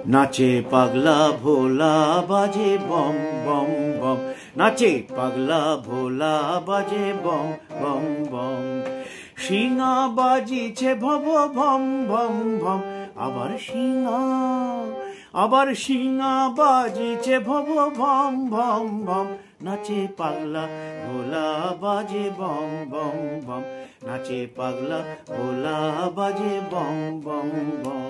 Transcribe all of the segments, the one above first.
নাচে পাগলা ভোলা বাজে বম বম বম, নাচে পাগলা ভোলা বাজে বম বম বম। শিঙা বাজিছে ভব ভম ভম ভম, আবার শিঙা বাজিছে ভব ভম ভম ভম। নাচে পাগলা ভোলা বাজে বম বম বম, নাচে পাগলা ভোলা বাজে বম বম বম।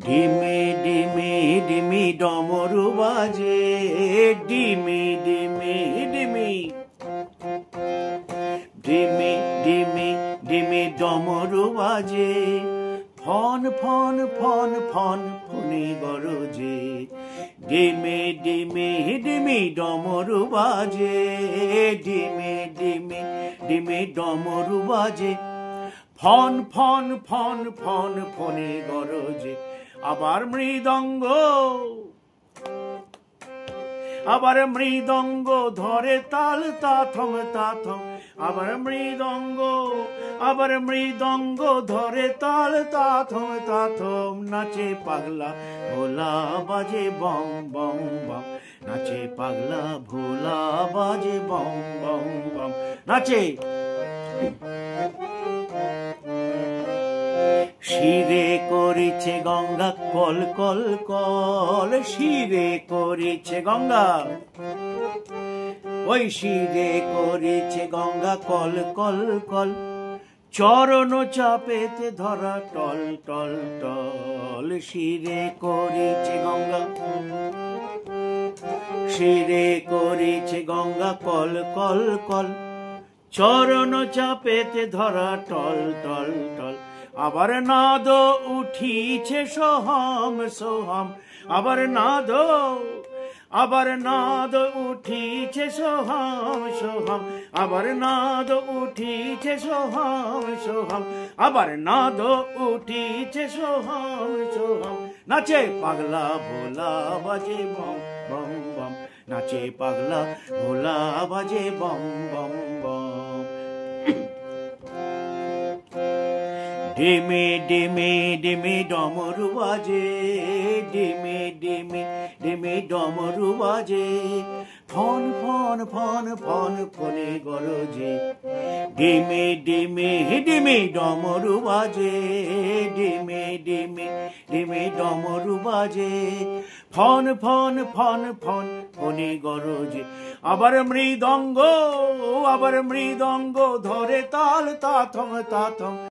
ডিমি ডিমি ডিমি ডমরু বাজে, ডিমি ডিমি ডিমি ডিমি ডিমি ডিমি ডমরু বাজে। ফন ফন ফন ফন ফনি গরজে, ডিমি ডিমি ডিমি ডমরু বাজে, ডিমি ডিমি ডিমি ডমরু বাজে। ফন ফন ফন ফন ফনি গরজে। আবার মৃদঙ্গ ধরে তাল তাথম তাথম। আবার মৃদঙ্গ ধরে তাল তাথম তাথম। নাচে পাগলা ভোলা বাজে বম বম বম, নাচে পাগলা ভোলা বাজে বম বম বম। নাচে শিরে করেছে গঙ্গা কল কল কল, শিরে করেছে গঙ্গা, ওই শিরে করেছে গঙ্গা কল কল কল। চরণ চাপেতে ধরা টল টল টল, শিরে করেছে গঙ্গা, শিরে করেছে গঙ্গা কল কল কল। চরণ চাপেতে ধরা টল টল টল। আবার নাদ উঠিছে সোহম সোহম, আবার নাদ উঠিছে সোহম সোহম। আবার নাদ উঠিছে সোহম সোহম, আবার নাদ উঠিছে সোহম সোহম। নাচে পাগলা ভোলা বাজে বম বম বম, নাচে পাগলা ভোলা বাজে বম বম বম। ডিমি ডিমি ডিমি ডমরু বাজে, ডিমি ডিমি ডিমি ডমরু বাজে। ফন ফন ফন ফন ফনে গরজে, ডিমি ডিমি ডিমি ডমরু বাজে, ডিমি ডিমি ডিমি ডমরু বাজে। ফন ফন ফন ফন ফনে গরজে। আবার মৃদঙ্গ ধরে তাল তাথম তাথম।